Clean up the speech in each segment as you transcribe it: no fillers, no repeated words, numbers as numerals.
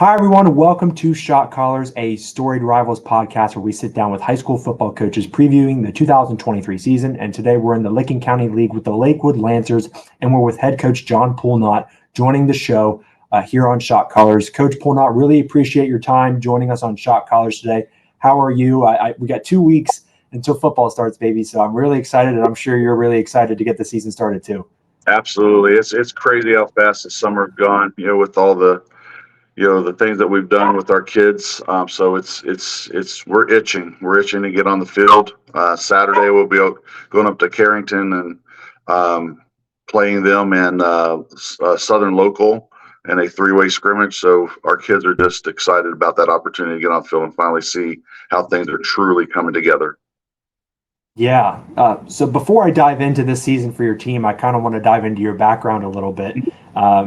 Hi, everyone. Welcome to Shot Callers, a Storied Rivals podcast where we sit down with high school football coaches previewing the 2023 season. And today we're in the Licking County League with the Lakewood Lancers, and we're with head coach John Poulnott joining the show here on Shot Callers. Coach Poulnott, really appreciate your time joining us on Shot Callers today. How are you? We got 2 weeks until football starts, baby. So I'm really excited, and I'm sure you're really excited to get the season started too. Absolutely. It's crazy how fast the summer's gone, with all the things that we've done with our kids. So we're itching. We're itching to get on the field. Saturday we'll be going up to Carrington and playing them in Southern Local in a three-way scrimmage. So our kids are just excited about that opportunity to get on the field and finally see how things are truly coming together. Yeah. So before I dive into this season for your team, I kind of want to dive into your background a little bit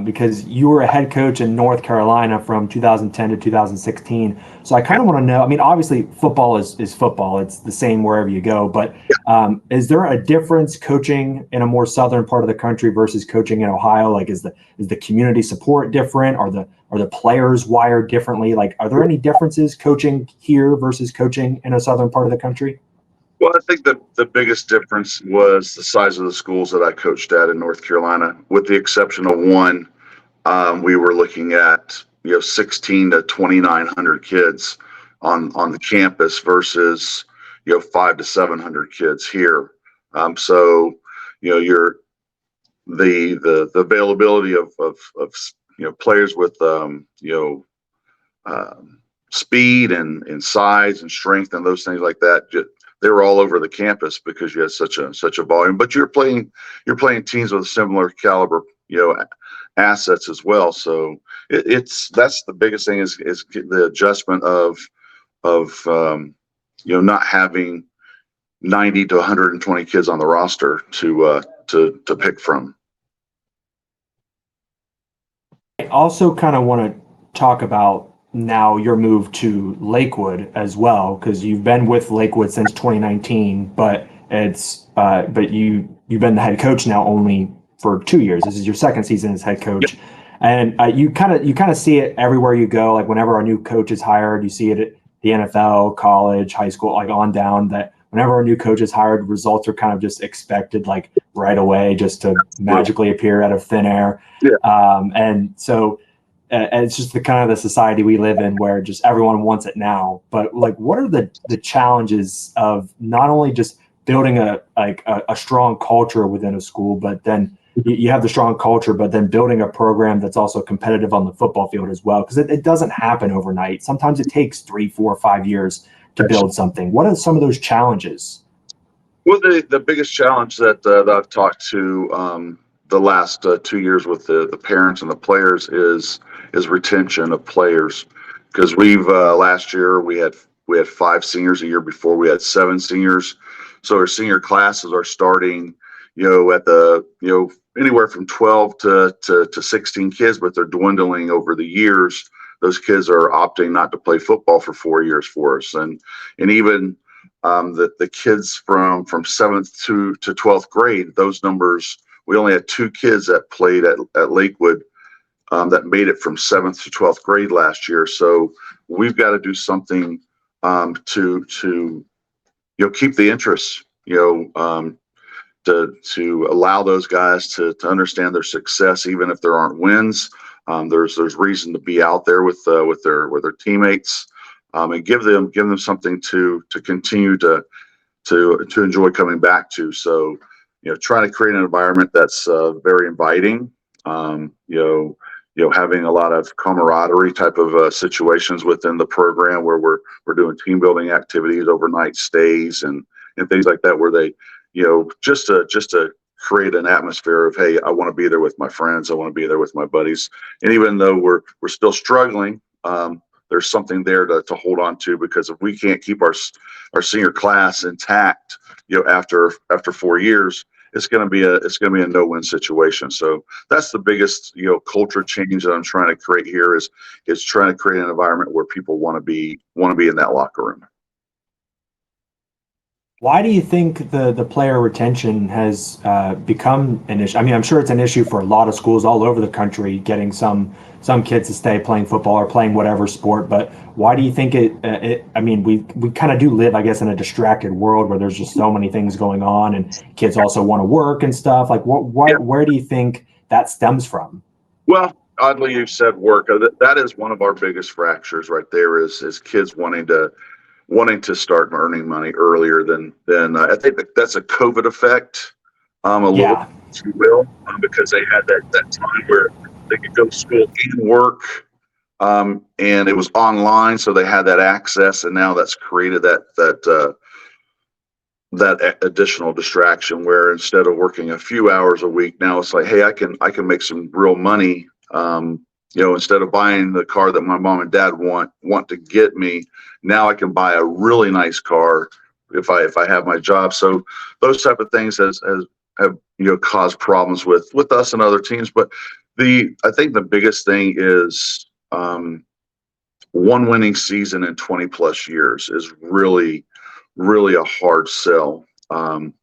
because you were a head coach in North Carolina from 2010 to 2016. So I kind of want to know, I mean, obviously football is football. It's the same wherever you go. But is there a difference coaching in a more southern part of the country versus coaching in Ohio? Like, is the community support different? Are the players wired differently? Like, are there any differences coaching here versus coaching in a southern part of the country? Well, I think the biggest difference was the size of the schools that I coached at in North Carolina, with the exception of one. We were looking at 16 to 2,900 kids on the campus versus 500 to 700 kids here. So you're the availability of players with speed and size and strength and those things like that. They were all over the campus because you had such a volume. But you're playing teams with similar caliber, assets as well. So that's the biggest thing is the adjustment of not having 90 to 120 kids on the roster to pick from. I also kind of want to talk about now your move to Lakewood as well, because you've been with Lakewood since 2019, but you've been the head coach now only for 2 years. This is your second season as head coach, and you kind of see it everywhere you go. Like whenever a new coach is hired, you see it at the NFL, college, high school, like on down. That whenever a new coach is hired, results are kind of just expected, like right away, just to magically appear out of thin air. Yeah. And so it's just the kind of the society we live in where just everyone wants it now. But like, what are the challenges of not only just building a strong culture within a school, but then you have the strong culture, but then building a program that's also competitive on the football field as well? Because it doesn't happen overnight. Sometimes it takes 3, 4, 5 years to build something. What are some of those challenges? Well, the biggest challenge that I've talked to the last 2 years with the parents and the players is retention of players, because we've last year we had 5 seniors. A year before we had 7 seniors, so our senior classes are starting at the anywhere from 12 to 16 kids, but they're dwindling over the years. Those kids are opting not to play football for 4 years for us, and even the kids from 7th to 12th grade, those numbers, we only had 2 kids that played at Lakewood that made it from 7th to 12th grade last year. So we've got to do something to keep the interest, to allow those guys to understand their success, even if there aren't wins. There's reason to be out there with their teammates, and give them something to continue to enjoy coming back to. So trying to create an environment that's very inviting. Having a lot of camaraderie type of situations within the program where we're doing team building activities, overnight stays, and things like that, where they, just to create an atmosphere of, hey, I want to be there with my friends, I want to be there with my buddies, and even though we're still struggling, there's something there to hold on to, because if we can't keep our senior class intact, after 4 years, it's going to be a no-win situation. So that's the biggest culture change that I'm trying to create here is trying to create an environment where people want to be in that locker room. Why do you think the player retention has become an issue? I mean, I'm sure it's an issue for a lot of schools all over the country, getting some kids to stay playing football or playing whatever sport. But why do you think it I mean, we kind of do live, I guess, in a distracted world where there's just so many things going on, and kids also want to work and stuff. Like, Yeah. where do you think that stems from? Well, oddly, you said work. That is one of our biggest fractures right there. Is kids wanting to start earning money earlier than I think that's a COVID effect, a little, Yeah, if you will, because they had that time where they could go to school and work, and it was online, so they had that access, and now that's created that additional distraction where instead of working a few hours a week, now it's like, hey, I can make some real money. Instead of buying the car that my mom and dad want to get me, now I can buy a really nice car if I have my job. So those type of things have caused problems with us and other teams. But I think the biggest thing is one winning season in 20 plus years is really a hard sell. And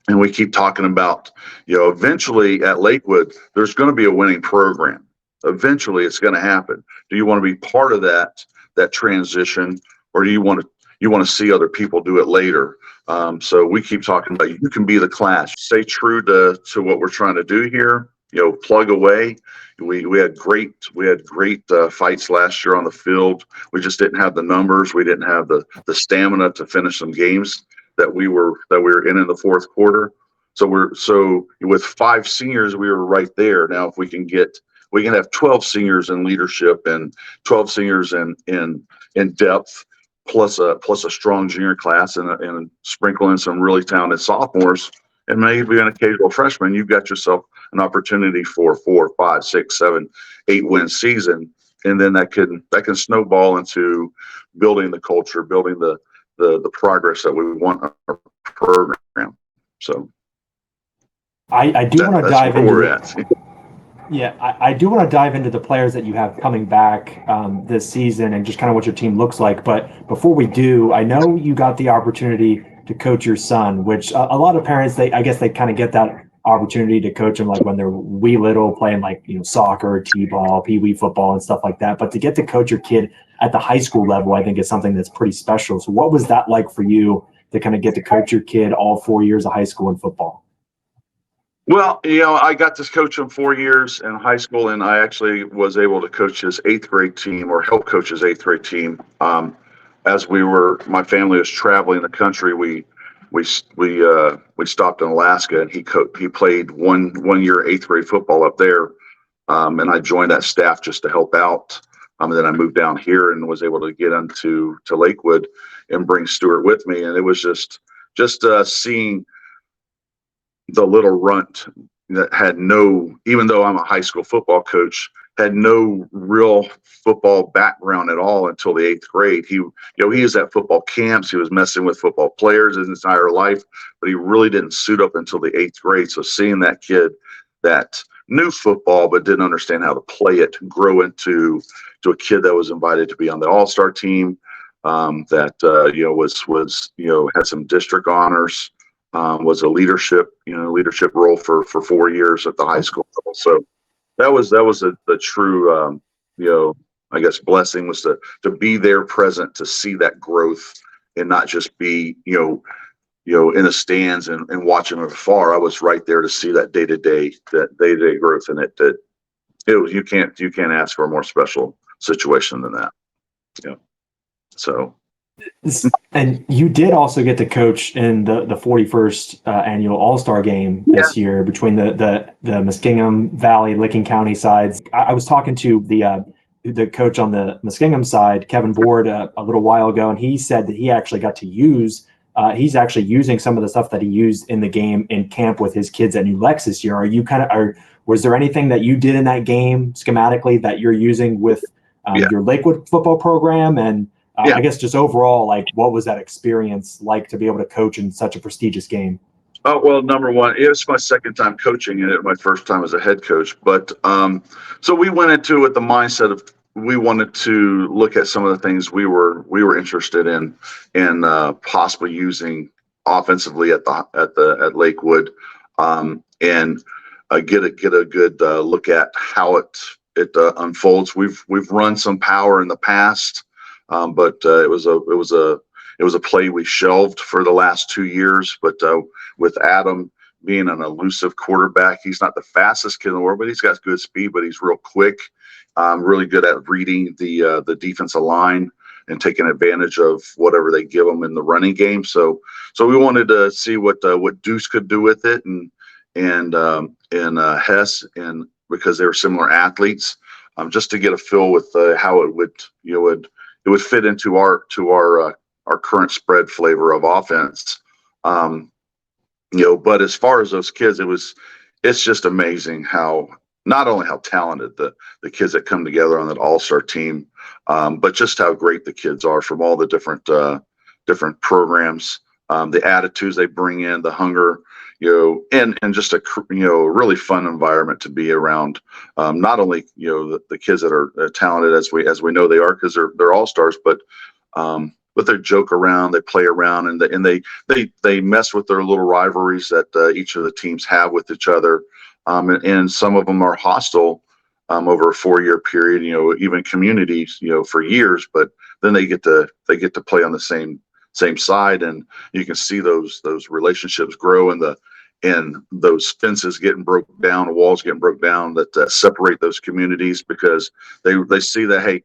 we keep talking about, eventually at Lakewood, there's going to be a winning program. Eventually, it's going to happen. Do you want to be part of that transition, or do you want to see other people do it later? So we keep talking about you can be the class. Stay true to what we're trying to do here. Plug away. We had great fights last year on the field. We just didn't have the numbers. We didn't have the stamina to finish some games that we were in the fourth quarter. So with 5 seniors, we were right there. Now, if we can have 12 seniors in leadership and 12 seniors in depth, plus a strong junior class and sprinkle in some really talented sophomores and maybe an occasional freshman, you've got yourself an opportunity for 4, 5, 6, 7, 8 win season, and then that can snowball into building the culture, building the progress that we want in our program. So I do want to that's dive where into we're the at. Yeah, I do want to dive into the players that you have coming back this season and just kind of what your team looks like. But before we do, I know you got the opportunity to coach your son, which a lot of parents, I guess they kind of get that opportunity to coach them like when they're wee little, playing like soccer, t-ball, pee-wee football, and stuff like that. But to get to coach your kid at the high school level, I think is something that's pretty special. So what was that like for you to kind of get to coach your kid all 4 years of high school and football? Well, I got to coach him 4 years in high school, and I actually was able to coach his 8th grade team or help coach his 8th grade team. As my family was traveling the country, we stopped in Alaska, and he played one year 8th grade football up there, and I joined that staff just to help out. And then I moved down here and was able to get into Lakewood and bring Stuart with me, and it was just seeing the little runt that had even though I'm a high school football coach, had no real football background at all until the 8th grade. He was at football camps. He was messing with football players his entire life, but he really didn't suit up until the 8th grade. So seeing that kid that knew football but didn't understand how to play it grow into a kid that was invited to be on the all-star team, that was had some district honors. Was a leadership role for 4 years at the high school level. So that was the true, I guess blessing was to be there present, to see that growth and not just be, in the stands and watching from afar. I was right there to see that day-to-day growth, and you can't ask for a more special situation than that. So. And you did also get to coach in the 41st annual All-Star game this year between the Muskingum Valley, Licking County sides. I was talking to the coach on the Muskingum side, Kevin Board, a little while ago, and he said that he actually got to use. He's actually using some of the stuff that he used in the game in camp with his kids at New Lex this year. Was there anything that you did in that game schematically that you're using with your Lakewood football program? And I guess just overall, like, what was that experience like to be able to coach in such a prestigious game? Oh, well, number one, it was my second time coaching in it, my first time as a head coach. But so we went into it the mindset of we wanted to look at some of the things we were interested in possibly using offensively at Lakewood, and get a good look at how it unfolds. We've run some power in the past, but it was a play we shelved for the last 2 years. But with Adam being an elusive quarterback, he's not the fastest kid in the world, but he's got good speed. But he's real quick, really good at reading the defensive line and taking advantage of whatever they give him in the running game. So we wanted to see what Deuce could do with it, and Hess, and because they were similar athletes, just to get a feel with how it would fit into our current spread flavor of offense. But as far as those kids, it's just amazing how not only how talented the kids that come together on that all-star team, but just how great the kids are from all the different programs, the attitudes they bring in, the hunger, and just a really fun environment to be around. Not only the kids that are talented as we know they are, because they're all-stars, but they joke around, they play around, and they mess with their little rivalries that each of the teams have with each other. And some of them are hostile over a 4-year period, even communities, for years. But then they get to play on the same side, and you can see those relationships grow, and those fences getting broke down, walls getting broke down that separate those communities, because they see that, hey,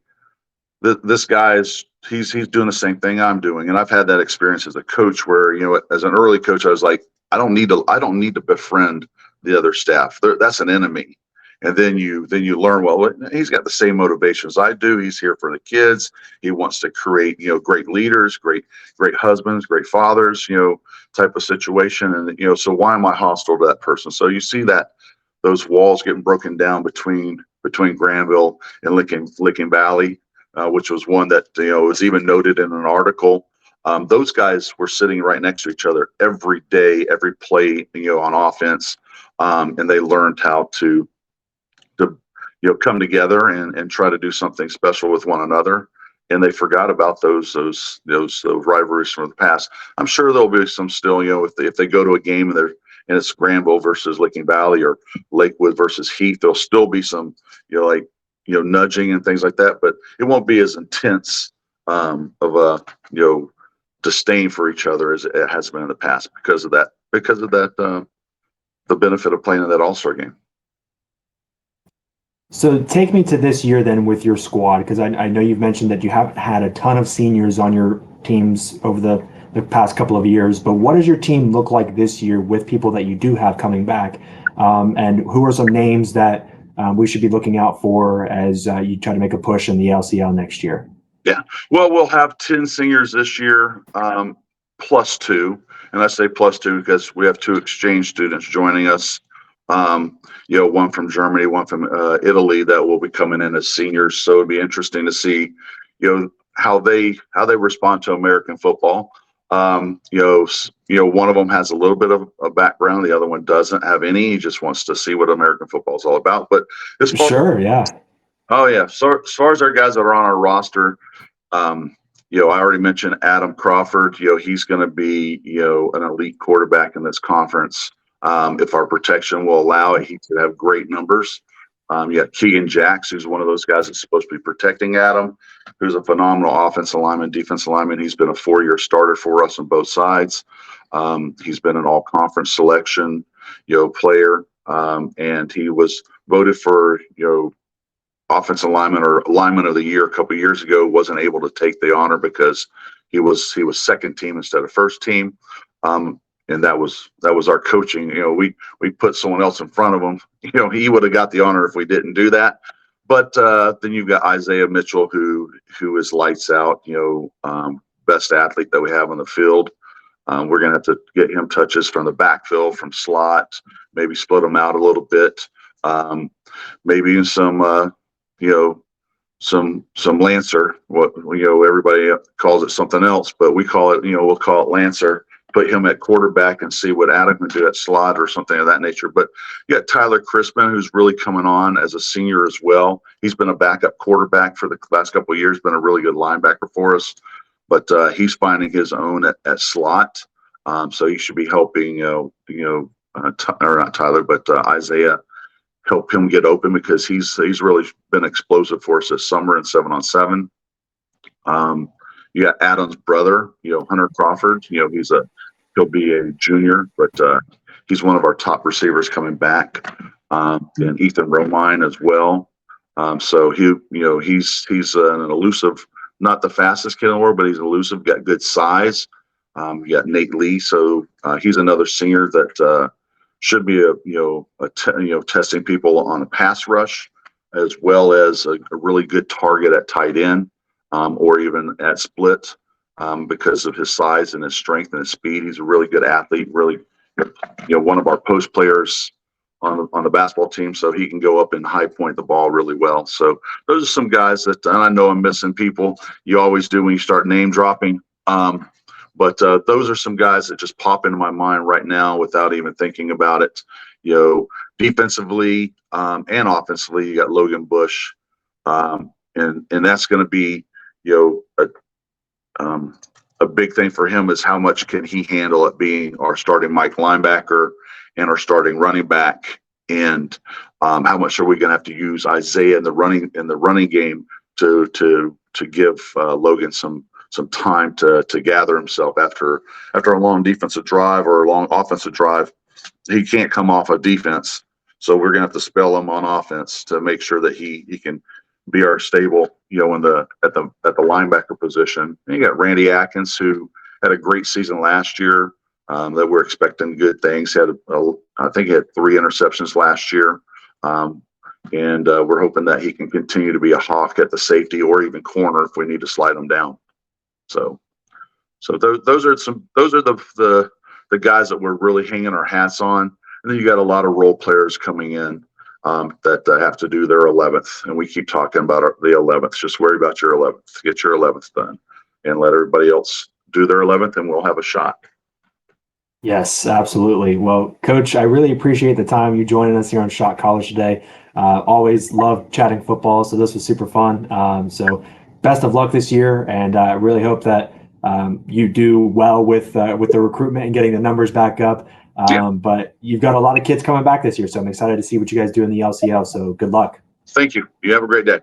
this guy's he's doing the same thing I'm doing. And I've had that experience as a coach where, as an early coach, I was like, I don't need to befriend the other staff. That's an enemy. And then you learn, well, he's got the same motivations I do. He's here for the kids. He wants to create, great leaders, great husbands, great fathers, type of situation. And, so why am I hostile to that person? So you see that those walls getting broken down between Granville and Licking Valley, which was one that, was even noted in an article. Those guys were sitting right next to each other every day, every play, on offense. And they learned how to come together and try to do something special with one another. And they forgot about those rivalries from the past. I'm sure there'll be some still, if they go to a game and it's Granville versus Licking Valley or Lakewood versus Heath, there'll still be some, nudging and things like that, but it won't be as intense of a disdain for each other as it has been in the past because of that the benefit of playing in that all-star game. So take me to this year then with your squad, because I know you've mentioned that you haven't had a ton of seniors on your teams over the past couple of years, but what does your team look like this year with people that you do have coming back? And who are some names that we should be looking out for as you try to make a push in the LCL next year? Yeah, well, we'll have 10 seniors this year, plus 2. And I say plus 2 because we have 2 exchange students joining us. One from Germany, one from Italy that will be coming in as seniors. So it'd be interesting to see, how they respond to American football. One of them has a little bit of a background, the other one doesn't have any. He just wants to see what American football is all about. But yeah. Oh yeah. So as far as our guys that are on our roster, I already mentioned Adam Crawford. He's going to be, an elite quarterback in this conference. If our protection will allow it, he could have great numbers. You got Keegan Jacks, who's one of those guys that's supposed to be protecting Adam, who's a phenomenal offensive lineman, defensive lineman. He's been a 4-year starter for us on both sides. He's been an all-conference selection, player, and he was voted for, offensive lineman or lineman of the year a couple of years ago. Wasn't able to take the honor because he was second team instead of first team. And that was our coaching. We put someone else in front of him. He would have got the honor if we didn't do that. But then you've got Isaiah Mitchell, who is lights out. Best athlete that we have on the field. We're gonna have to get him touches from the backfield, from slot, maybe split him out a little bit. Maybe in some Lancer. What everybody calls it something else, but we call it we'll call it Lancer. Put him at quarterback and see what Adam can do at slot or something of that nature. But you got Tyler Crispin, who's really coming on as a senior as well. He's been a backup quarterback for the last couple of years, been a really good linebacker for us. But he's finding his own at slot. So he should be helping, or not Tyler, but Isaiah, help him get open because he's really been explosive for us this summer in 7-on-7. You got Adam's brother, Hunter Crawford. He'll be a junior, but he's one of our top receivers coming back. And Ethan Romine as well. So he's an elusive, not the fastest kid in the world, but he's elusive, got good size. You got Nate Lee, so he's another senior that should be testing people on a pass rush, as well as a really good target at tight end, or even at split, because of his size and his strength and his speed. He's a really good athlete, really, one of our post players on the basketball team, so he can go up and high point the ball really well. So those are some guys that, and I know I'm missing people. You always do when you start name dropping. But those are some guys that just pop into my mind right now without even thinking about it. Defensively and offensively, you got Logan Bush, and that's going to be a big thing for him is how much can he handle it being our starting Mike linebacker and our starting running back, and how much are we going to have to use Isaiah in the running game to give Logan some time to gather himself after a long defensive drive or a long offensive drive. He can't come off of defense, so we're gonna have to spell him on offense to make sure that he can be our stable, at the linebacker position. And you got Randy Atkins, who had a great season last year, that we're expecting good things. I think he had 3 interceptions last year. And we're hoping that he can continue to be a hawk at the safety or even corner if we need to slide him down. So those are the guys that we're really hanging our hats on. And then you got a lot of role players coming in that have to do their 11th. And we keep talking about the 11th. Just worry about your 11th. Get your 11th done and let everybody else do their 11th, and we'll have a shot. Yes, absolutely. Well, Coach, I really appreciate the time you joining us here on Shot College today. Always love chatting football, so this was super fun. So best of luck this year, and I really hope that you do well with the recruitment and getting the numbers back up. But you've got a lot of kids coming back this year, so I'm excited to see what you guys do in the LCL. So good luck. Thank you. You have a great day.